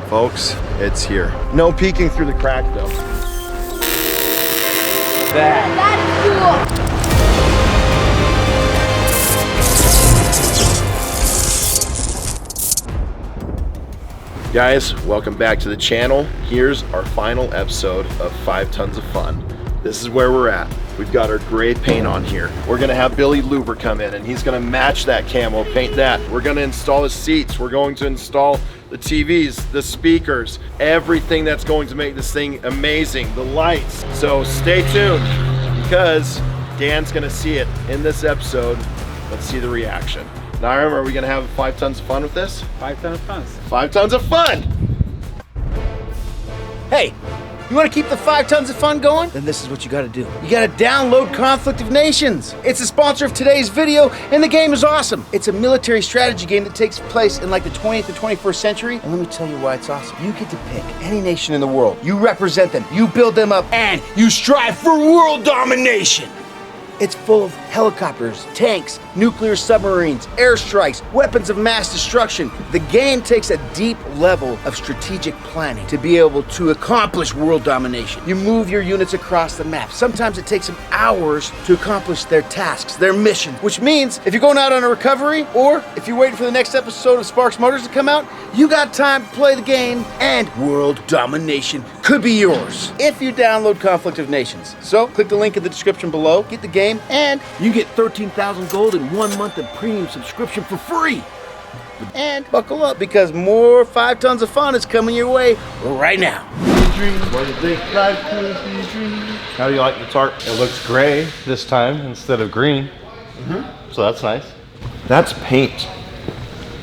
Folks, it's here. No peeking through the crack though. That is cool. Guys, welcome back to the channel. Here's our final episode of 5 Tons of Fun. This is where we're at. We've got our gray paint on here. We're gonna have Billy Luber come in and he's gonna match that camo, paint that. We're gonna install the seats. We're going to install the TVs, the speakers, everything that's going to make this thing amazing, the lights. So stay tuned because Dan's gonna see it in this episode. Let's see the reaction. Now, are we gonna have 5 tons of fun with this? 5 tons of fun. 5 tons of fun! Hey, you want to keep the 5 tons of fun going? Then this is what you got to do. You got to download Conflict of Nations. It's the sponsor of today's video, and the game is awesome. It's a military strategy game that takes place in like the 20th and 21st century, and let me tell you why it's awesome. You get to pick any nation in the world. You represent them, you build them up, and you strive for world domination. It's full of helicopters, tanks, nuclear submarines, airstrikes, weapons of mass destruction. The game takes a deep level of strategic planning to be able to accomplish world domination. You move your units across the map. Sometimes it takes them hours to accomplish their tasks, their mission, which means if you're going out on a recovery or if you're waiting for the next episode of Sparks Motors to come out, you got time to play the game and world domination could be yours if you download Conflict of Nations. So click the link in the description below, get the game, and you get 13,000 gold and 1 month of premium subscription for free. And buckle up because more 5 tons of fun is coming your way right now. How do you like the tarp? It looks gray this time instead of green. So that's nice. That's paint.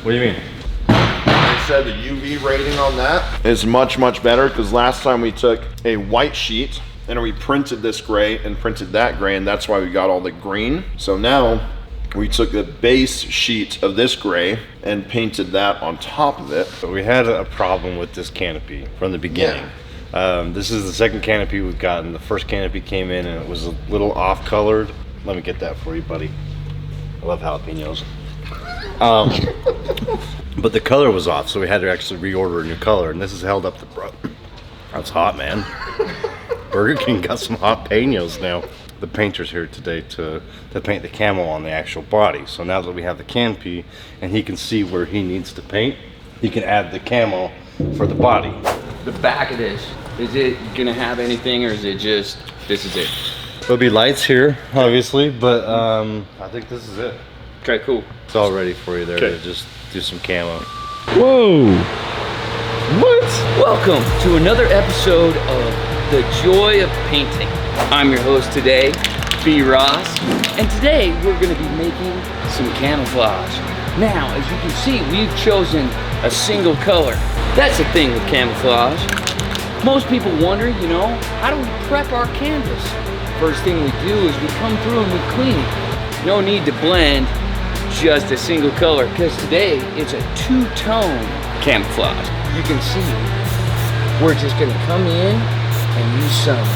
What do you mean? They said the UV rating on that is much, much better because last time we took a white sheet and we printed this gray and printed that gray, and that's why we got all the green. So now we took the base sheet of this gray and painted that on top of it. So we had a problem with this canopy from the beginning. This is the second canopy we've gotten. The first canopy came in and it was a little off colored. Let me get that for you, buddy. I love jalapenos. But the color was off, so we had to actually reorder a new color, and this has held up the That's hot, man. Burger King got some hot peños now. The painter's here today to paint the camo on the actual body. So now that we have the canopy and he can see where he needs to paint, he can add the camo for the body. The back of this, is it gonna have anything or is it just, this is it? There'll be lights here, obviously, but I think this is it. Okay, cool. It's all ready for you there to just do some camo. Whoa! What? Welcome to another episode of The Joy of Painting. I'm your host today, B. Ross, and today we're going to be making some camouflage. Now, as you can see, we've chosen a single color. That's the thing with camouflage. Most people wonder, how do we prep our canvas? First thing we do is we come through and we clean it. No need to blend, just a single color, because today it's a two-tone camouflage. You can see we're just going to come in and use some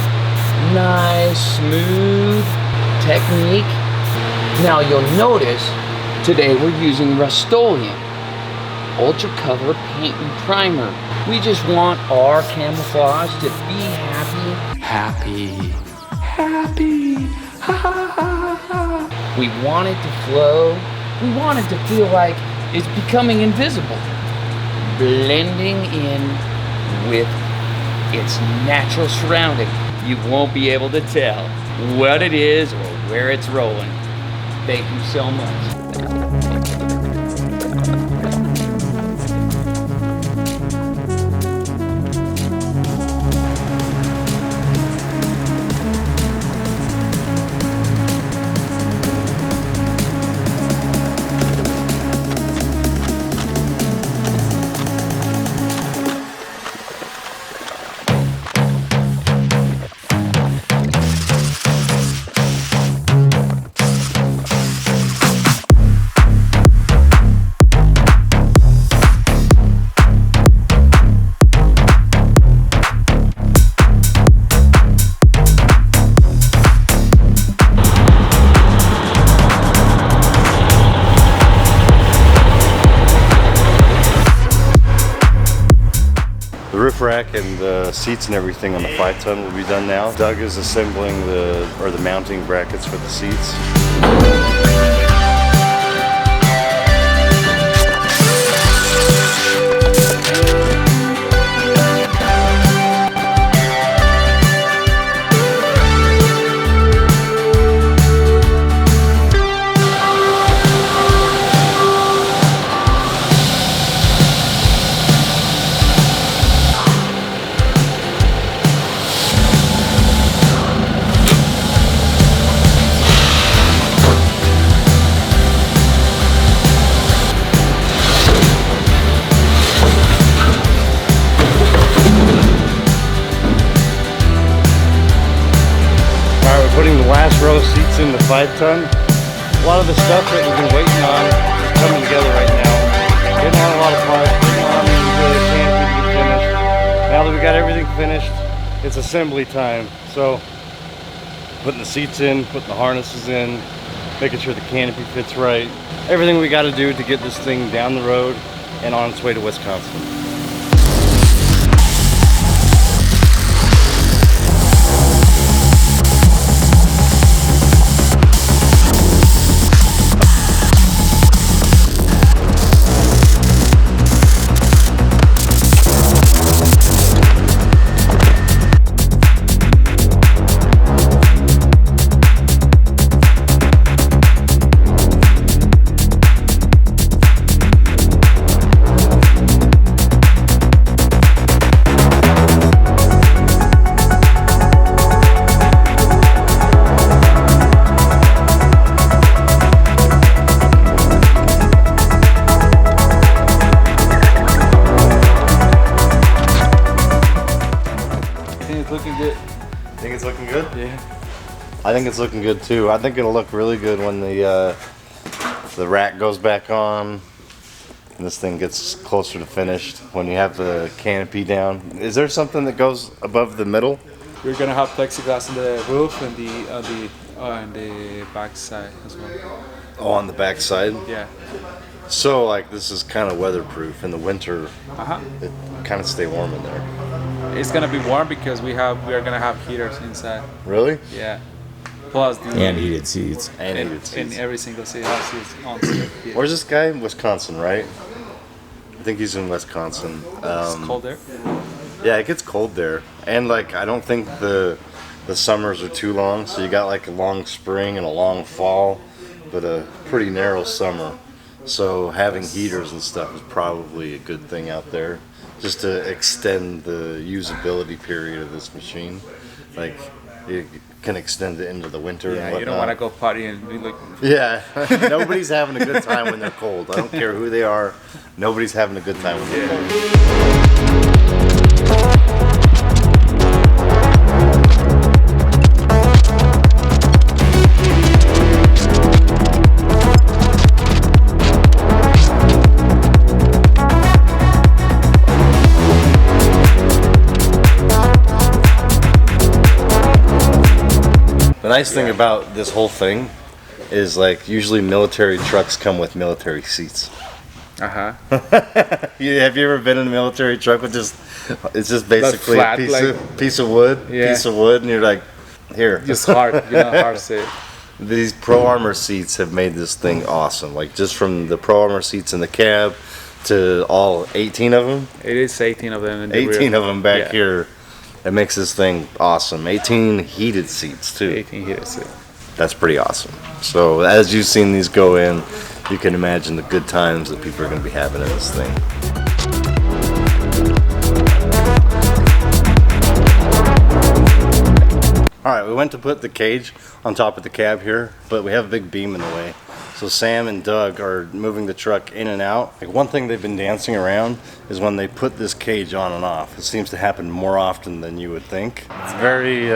nice, smooth technique. Now you'll notice today we're using Rust-Oleum Ultra Cover Paint and Primer. We just want our camouflage to be happy. Ha ha ha ha. We want it to flow. We want it to feel like it's becoming invisible, blending in with its natural surrounding. You won't be able to tell what it is or where it's rolling. Thank you so much. The roof rack and the seats and everything on the 5-ton will be done now. Doug is assembling the mounting brackets for the seats. Putting the last row of seats in the 5-ton. A lot of the stuff that we've been waiting on is coming together right now. Getting on a lot of parts, getting on the canopy to get finished. Now that we got everything finished, it's assembly time. So, putting the seats in, putting the harnesses in, making sure the canopy fits right. Everything we got to do to get this thing down the road and on its way to Wisconsin. Looking good. Think it's looking good? Yeah. I think it's looking good too. I think it'll look really good when the rack goes back on and this thing gets closer to finished. When you have the canopy down, is there something that goes above the middle? We're gonna have plexiglass on the roof and on the back side as well. Oh, on the back side? Yeah. So like this is kind of weatherproof in the winter. Uh-huh. It kind of stay warm in there. It's gonna be warm because we are gonna have heaters inside. Really? Yeah. Plus the And heated seats. And in, heated seats. in every single city has seats on seat. Yeah. Where's this guy? Wisconsin, right? I think he's in Wisconsin. It's cold there. Yeah, it gets cold there, and like I don't think the summers are too long. So you got like a long spring and a long fall, but a pretty narrow summer. So having heaters and stuff is probably a good thing out there, just to extend the usability period of this machine. Like you can extend it into the winter. Yeah, and you don't want to go party and be like. Yeah, nobody's having a good time when they're cold. I don't care who they are. Nobody's having a good time when they're cold. The nice thing about this whole thing is like usually military trucks come with military seats. Uh-huh. Have you ever been in a military truck with just it's just basically flat, a piece of wood, and you're like, here. Just hard, hard seat. These Pro Armor seats have made this thing awesome. Like just from the Pro Armor seats in the cab to all 18 of them. It is 18 of them in the 18 rear. of them back here. That makes this thing awesome. 18 heated seats too. 18 heated seat. That's pretty awesome. So as you've seen these go in, you can imagine the good times that people are going to be having in this thing. Alright, we went to put the cage on top of the cab here, but we have a big beam in the way. So Sam and Doug are moving the truck in and out. Like one thing they've been dancing around is when they put this cage on and off. It seems to happen more often than you would think. It's very,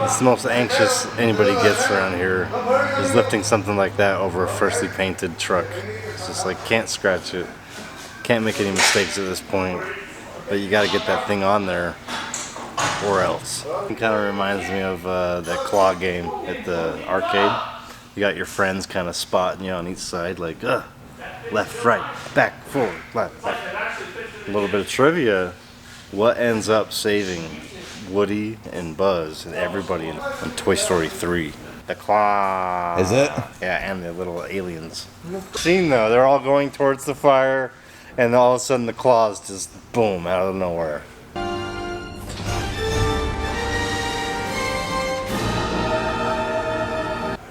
it's the most anxious anybody gets around here is lifting something like that over a freshly painted truck. It's just like, can't scratch it. Can't make any mistakes at this point. But you gotta get that thing on there or else. It kind of reminds me of that claw game at the arcade. You got your friends kind of spotting you on each side, like, left, right, back, forward, left, left. A little bit of trivia. What ends up saving Woody and Buzz and everybody in Toy Story 3? The claw. Is it? Yeah, and the little aliens. Scene though, they're all going towards the fire, and all of a sudden the claws just boom out of nowhere.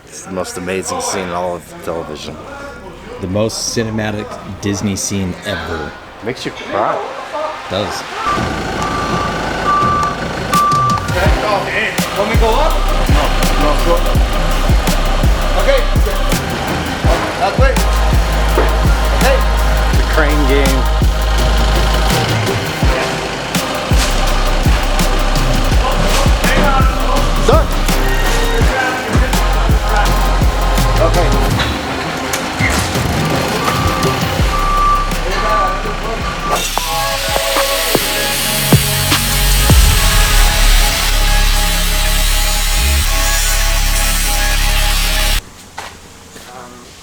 It's the most amazing scene in all of television. The most cinematic Disney scene ever. Makes you cry. Does. Want me to go up? No, go up. Okay. That way. Okay. The crane game. Done. Okay.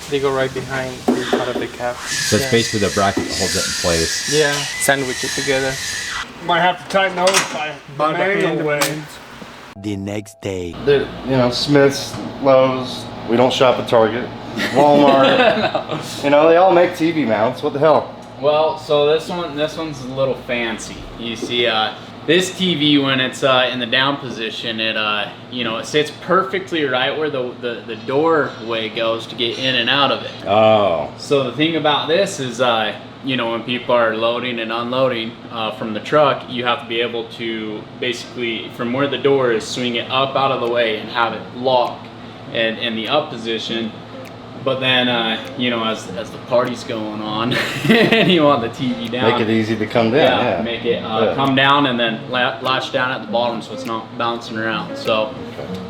They go right behind this part of the cap. So it's basically the bracket that holds it in place. Yeah, sandwich it together. Might have to tighten those by manual way. The next day. You know, Smith's, Lowe's. We don't shop at Target. Walmart. No. You know, they all make TV mounts. What the hell? Well, so this one's a little fancy. You see, this TV, when it's in the down position, it it sits perfectly right where the doorway goes to get in and out of it. Oh. So the thing about this is, when people are loading and unloading from the truck, you have to be able to basically, from where the door is, swing it up out of the way and have it lock and in the up position. But then, as the party's going on, and you want the TV down, Make it easy to come down. Yeah. make it come down and then latch down at the bottom so it's not bouncing around. So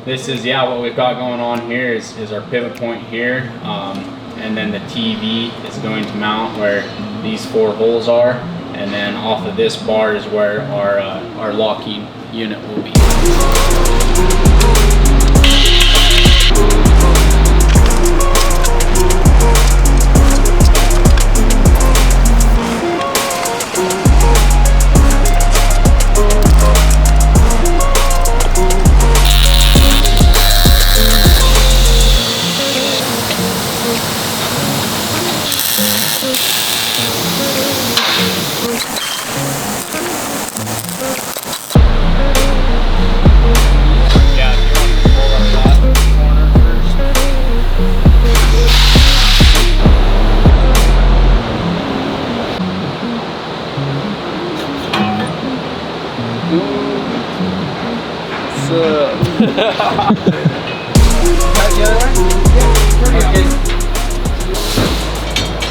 this is what we've got going on here is our pivot point here, and then the TV is going to mount where these 4 holes are, and then off of this bar is where our locking unit will be.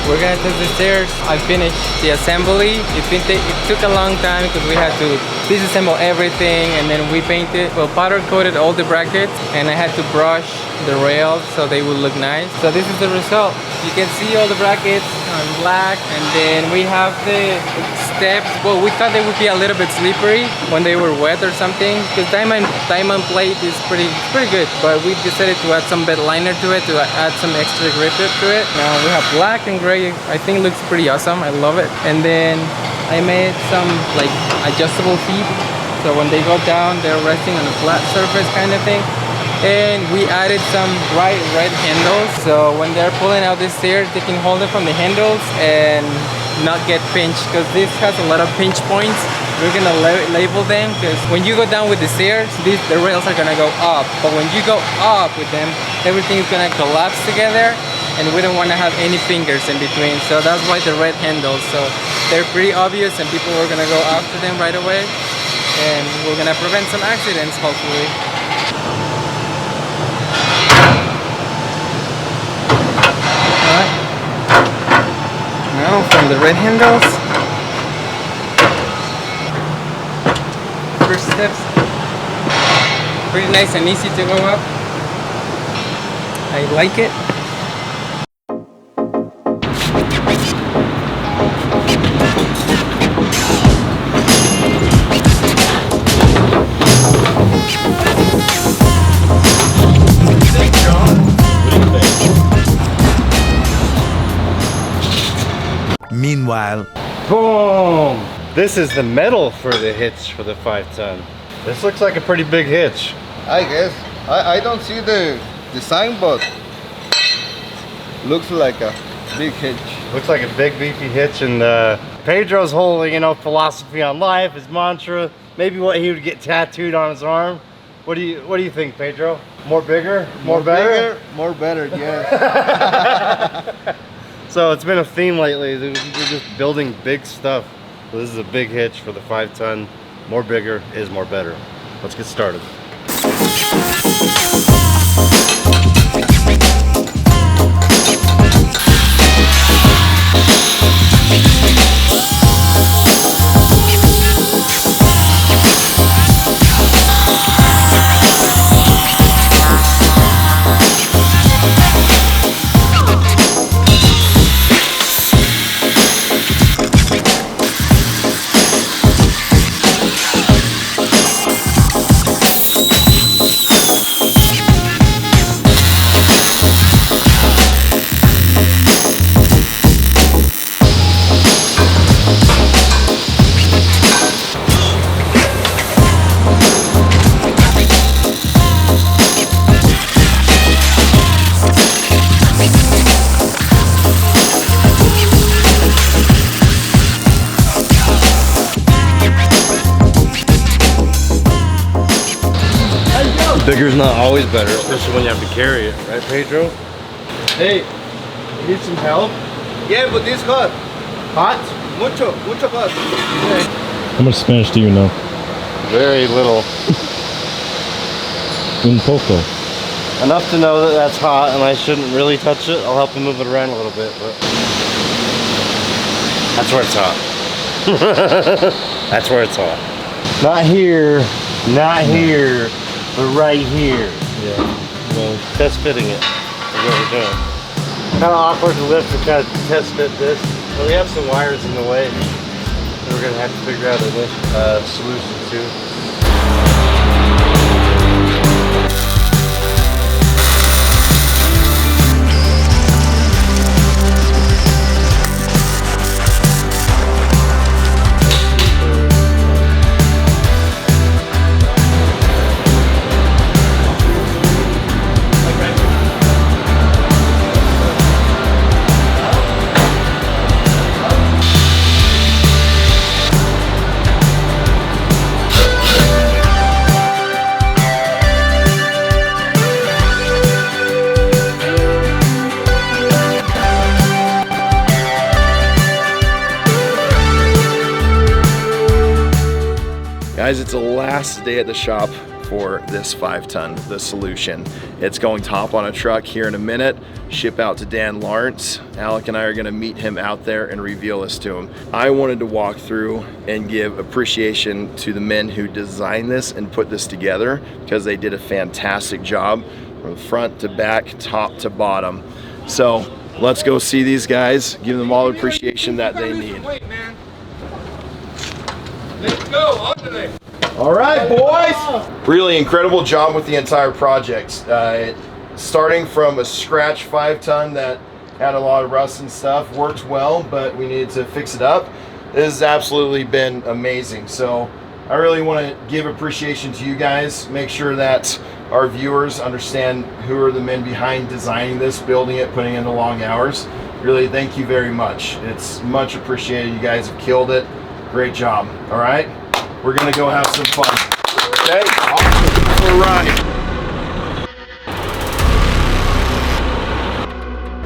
We're gonna test the stairs. I finished the assembly. It took a long time because we had to disassemble everything and then we painted. Well, powder coated all the brackets and I had to brush the rails so they would look nice. So this is the result. You can see all the brackets on black, and then we have the steps. Well, we thought they would be a little bit slippery when they were wet or something, because diamond plate is pretty good, but we decided to add some bed liner to it to add some extra grip to it. Now we have black and gray. I think it looks pretty awesome. I love it. And then I made some like adjustable feet, so when they go down, they're resting on a flat surface kind of thing. And we added some bright red handles, so when they're pulling out the stairs, they can hold it from the handles and not get pinched, because this has a lot of pinch points. We're gonna label them, because when you go down with the stairs, the rails are gonna go up, but when you go up with them, everything is gonna collapse together, and we don't want to have any fingers in between. So that's why the red handles. So they're pretty obvious, and people are gonna go after them right away, and we're gonna prevent some accidents, hopefully. Now from the red handles, first steps, pretty nice and easy to go up. I like it. Meanwhile, Boom! This is the metal for the hitch for the 5-ton. This looks like a pretty big hitch. I guess. I don't see the design, but looks like a big hitch. Looks like a big beefy hitch, and Pedro's whole, you know, philosophy on life, his mantra, maybe what he would get tattooed on his arm. What do you think, Pedro? More bigger, more better? More better, yes. So it's been a theme lately. We're just building big stuff. So this is a big hitch for the 5-ton. More bigger is more better. Let's get started. Bigger's not always better, especially when you have to carry it, right, Pedro? Hey, You need some help? yeah, but this hot. Hot? Mucho hot. How much Spanish do you know? Very little. Un poco. Enough to know that that's hot and I shouldn't really touch it. I'll help him move it around a little bit, but that's where it's hot. That's where it's hot. Not here, not here, but right here. Yeah. Well, test fitting it is what we're doing. Kind of awkward to lift to kind of test fit this, but we have some wires in the way that we're gonna have to figure out a solution to. Guys, it's the last day at the shop for this 5-ton, the solution. It's going to hop on a truck here in a minute, ship out to Dan Lawrence. Alec and I are gonna meet him out there and reveal this to him. I wanted to walk through and give appreciation to the men who designed this and put this together, because they did a fantastic job from front to back, top to bottom. So let's go see these guys, give them all the appreciation that they need. Let's go, on today. All right, boys. Really incredible job with the entire project. Starting from a scratch 5-ton that had a lot of rust and stuff, worked well, but we needed to fix it up. This has absolutely been amazing. So I really want to give appreciation to you guys. Make sure that our viewers understand who are the men behind designing this, building it, putting in the long hours. Really, thank you very much. It's much appreciated. You guys have killed it. Great job. All right, we're gonna go have some fun. Okay, awesome. All right,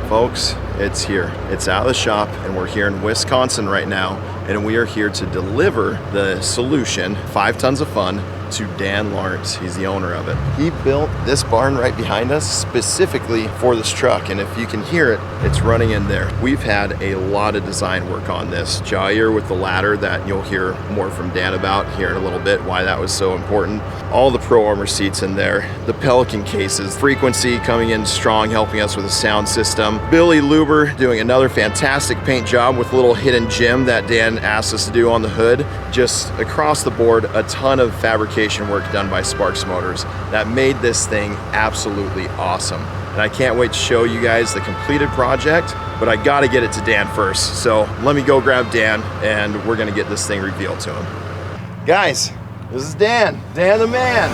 folks, it's here. It's out of the shop, and we're here in Wisconsin right now, and we are here to deliver the solution, 5 tons of fun, to Dan Lawrence. He's the owner of it. He built this barn right behind us specifically for this truck, and if you can hear it, it's running in there. We've had a lot of design work on this. Jair with the ladder that you'll hear more from Dan about here in a little bit, why that was so important. All the Pro Armor seats in there, the Pelican cases, frequency coming in strong, helping us with the sound system. Billy Luber doing another fantastic paint job with a little hidden gem that Dan asked us to do on the hood. Just across the board, a ton of fabrication work done by Sparks Motors that made this thing absolutely awesome. and I can't wait to show you guys the completed project, but I gotta get it to Dan first. So let me go grab Dan, and we're gonna get this thing revealed to him. Guys, this is Dan the man.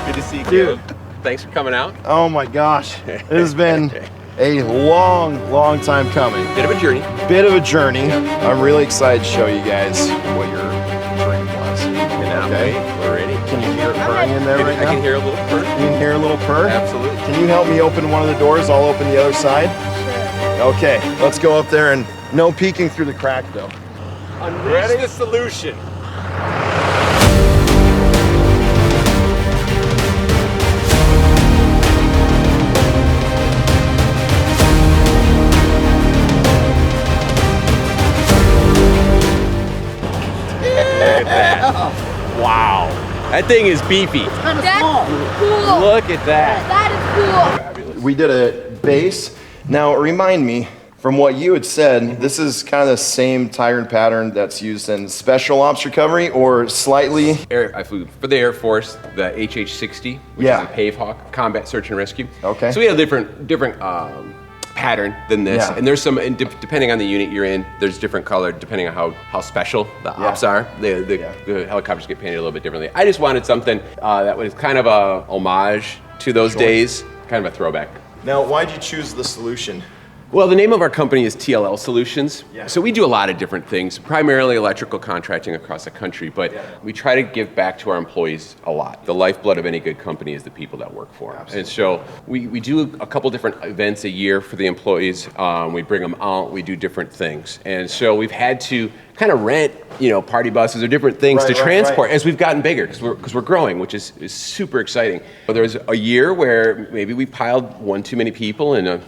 Good to see you, Dude. Thanks for coming out. Oh my gosh, it has been a long time coming. Bit of a journey. I'm really excited to show you guys what your dream was. Okay, we're ready. Can you hear it purring in there right now? I can hear a little purr. You can hear a little purr? Absolutely. Can you help me open one of the doors? I'll open the other side. Sure. Okay, let's go up there, and no peeking through the crack though. Unleash the solution. Wow, that thing is beefy. That's cool. Look at that. That is cool. We did a base. Now remind me, from what you had said, this is kind of the same tire pattern that's used in special ops recovery, or slightly? I flew for the Air Force, the HH-60, which is a Pavehawk, combat search and rescue. Okay. So we had a different pattern than this, and there's some, depending on the unit you're in, there's different color depending on how special the ops are. The helicopters get painted a little bit differently. I just wanted something that was kind of a homage to those days, kind of a throwback. Now, why'd you choose the solution? Well, the name of our company is TLL Solutions. So we do a lot of different things, primarily electrical contracting across the country, but we try to give back to our employees a lot. The lifeblood of any good company is the people that work for them. And so we do a couple different events a year for the employees. We bring them out, we do different things. And so we've had to kind of rent, party buses or different things to transport as we've gotten bigger, because we're growing, which is super exciting. But there was a year where maybe we piled one too many people in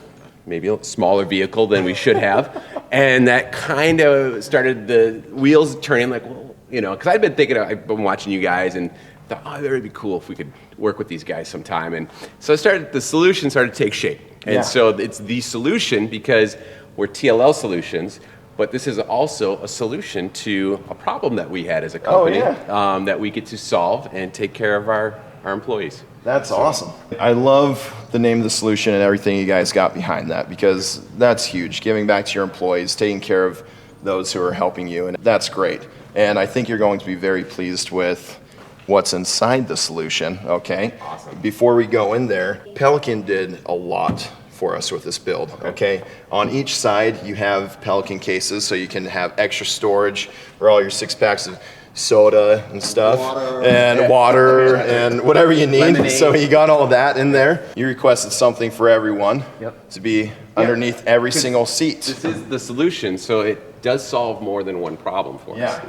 maybe a smaller vehicle than we should have. And that kind of started the wheels turning, like, well, because I've been watching you guys and thought, oh, that would be cool if we could work with these guys sometime. And so the solution started to take shape. And so it's the solution because we're TLL Solutions, but this is also a solution to a problem that we had as a company that we get to solve and take care of our employees. That's awesome. I love the name of the solution and everything you guys got behind that, because that's huge. Giving back to your employees, taking care of those who are helping you, and that's great. And I think you're going to be very pleased with what's inside the solution, okay? Awesome. Before we go in there, Pelican did a lot for us with this build, okay? On each side, you have Pelican cases, so you can have extra storage for all your 6-packs of soda and stuff, water and whatever you need. Lemonade. So you got all of that in there. You requested something for everyone to be underneath every single seat. This is the solution, so it does solve more than one problem for us.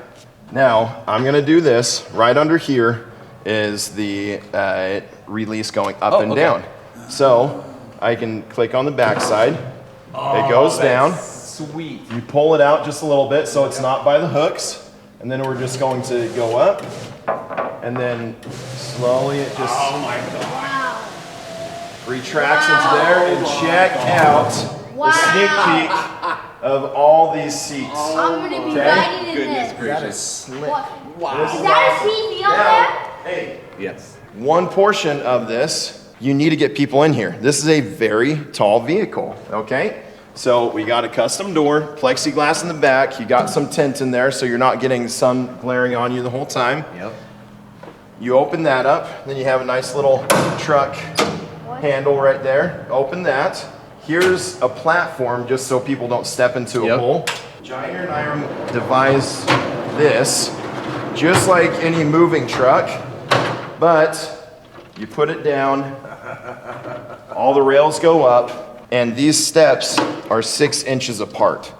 Now, I'm gonna do this. Right under here is the release going up and down. So I can click on the back side. It goes down. Sweet. You pull it out just a little bit so it's not by the hooks. And then we're just going to go up, and then slowly it just retracts into there, and check out the sneak peek of all these seats. I'm gonna be riding in Goodness this. gracious. That is slick. Wow. Is that a TV on there? Hey, Yes. one portion of this, you need to get people in here. This is a very tall vehicle, okay? So we got a custom door, plexiglass in the back. You got some tint in there so you're not getting sun glaring on you the whole time. Yep. You open that up, then you have a nice little truck handle right there. Open that. Here's a platform just so people don't step into a hole. Jair and I devised this just like any moving truck, but you put it down, all the rails go up, and these steps are 6 inches apart.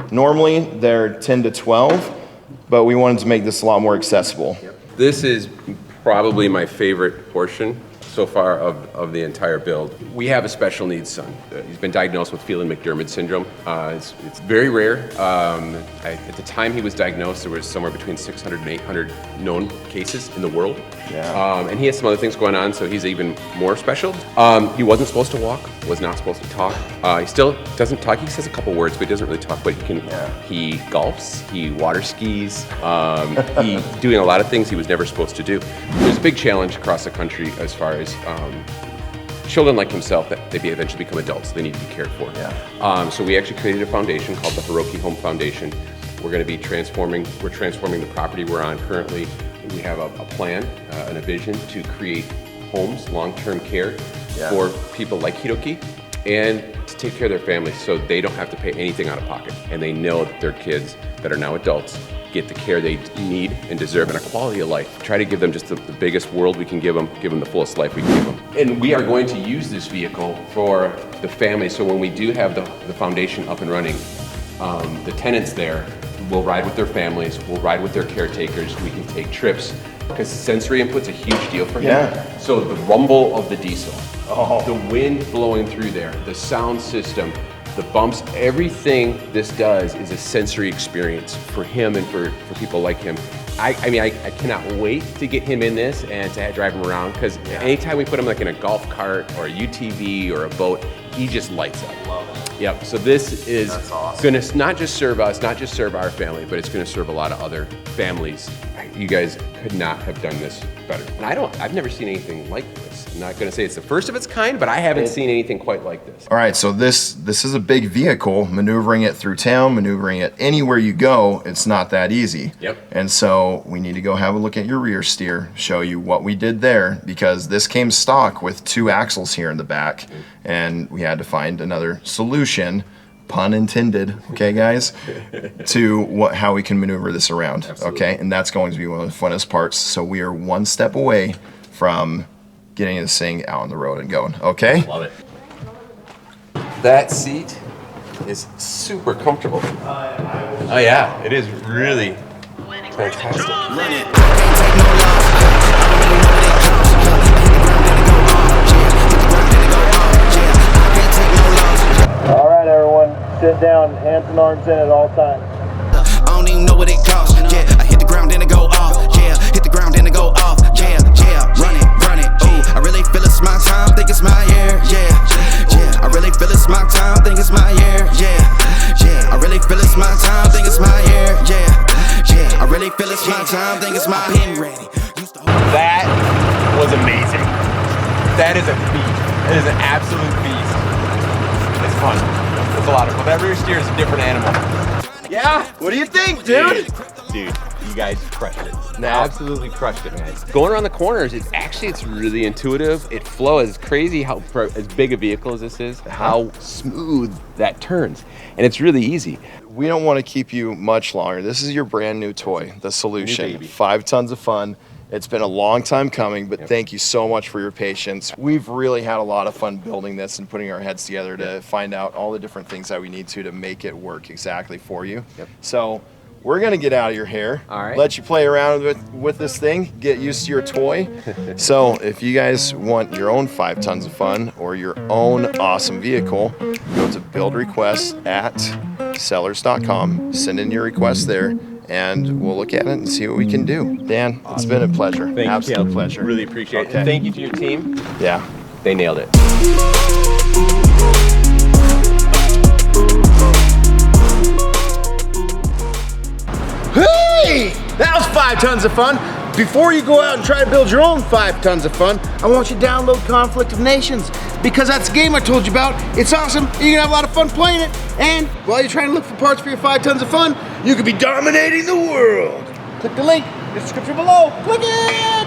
Normally they're 10 to 12, but we wanted to make this a lot more accessible. This is probably my favorite portion so far of the entire build. We have a special needs son. He's been diagnosed with Phelan-McDermid syndrome. It's very rare. At the time he was diagnosed, there was somewhere between 600 and 800 known cases in the world. And he has some other things going on, so he's even more special. He wasn't supposed to walk, was not supposed to talk. He still doesn't talk. He says a couple words, but he doesn't really talk, but he golfs, he water skis, he's doing a lot of things he was never supposed to do. There's a big challenge across the country as far as children like himself that they eventually become adults. They need to be cared for. Yeah. So we actually created a foundation called the Hiroki Home Foundation. We're going to be transforming the property we're on currently. We have a plan and a vision to create homes, long-term care for people like Hiroki, and to take care of their families so they don't have to pay anything out of pocket. And they know that their kids that are now adults get the care they need and deserve and a quality of life. Try to give them just the biggest world we can give them the fullest life we can give them. And we are going to use this vehicle for the family, so when we do have the foundation up and running, the tenants there will ride with their families, will ride with their caretakers, we can take trips, because sensory input's a huge deal for him. Yeah. So the rumble of the diesel, the wind blowing through there, the sound system, the bumps, everything this does is a sensory experience for him and for people like him. I mean, I cannot wait to get him in this and to drive him around, because anytime we put him like in a golf cart or a UTV or a boat, he just lights up. Love it. Yep, so this is awesome. gonna not just serve us, not just serve our family, but it's gonna serve a lot of other families. You guys could not have done this better. And I've never seen anything like this. I'm not gonna say it's the first of its kind, but I haven't seen anything quite like this. All right, so this is a big vehicle. Maneuvering it through town, maneuvering it anywhere you go, it's not that easy. Yep. And so we need to go have a look at your rear steer, show you what we did there, because this came stock with 2 axles here in the back, and we had to find another solution, pun intended, okay guys, to how we can maneuver this around. Absolutely. Okay, and that's going to be one of the funnest parts. So we are one step away from getting this thing out on the road and going, okay? Love it. That seat is super comfortable. Oh yeah, it is really fantastic. All right, everyone, sit down, hands and arms in at all times. I don't even know what it costs. Yeah, I hit the ground and it go off. Yeah, hit the ground and it go off. Yeah, run it. Ooh, I really feel it's my time. Think it's my year. Yeah. I really feel it's my time. Think it's my year. Yeah. I really feel it's my time. Think it's my year. Yeah. I really feel it's my time. Think it's my pen ready. That was amazing. That is a beast. It is an absolute beast. It's fun. It's a lot of fun. That rear steer is a different animal. Yeah? What do you think, dude? Dude, you guys crushed it. Absolutely crushed it, man. Going around the corners, it's really intuitive. It flows. It's crazy how, for as big a vehicle as this is, how smooth that turns. And it's really easy. We don't want to keep you much longer. This is your brand new toy, the solution. 5 tons of fun. It's been a long time coming, but thank you so much for your patience. We've really had a lot of fun building this and putting our heads together to find out all the different things that we need to make it work exactly for you. So we're gonna get out of your hair, let you play around with this thing, get used to your toy. So if you guys want your own 5 tons of fun or your own awesome vehicle, go to BuildRequest at sellers.com, send in your request there, and we'll look at it and see what we can do. Dan, it's been a pleasure. Thank Absolute you, pleasure. Really appreciate it. And thank you to your team. Yeah. They nailed it. Hey! That was 5 tons of fun. Before you go out and try to build your own 5 tons of fun, I want you to download Conflict of Nations, because that's the game I told you about. It's awesome. You're gonna have a lot of fun playing it. And while you're trying to look for parts for your 5 tons of fun, you could be dominating the world. Click the link in the description below. Click it!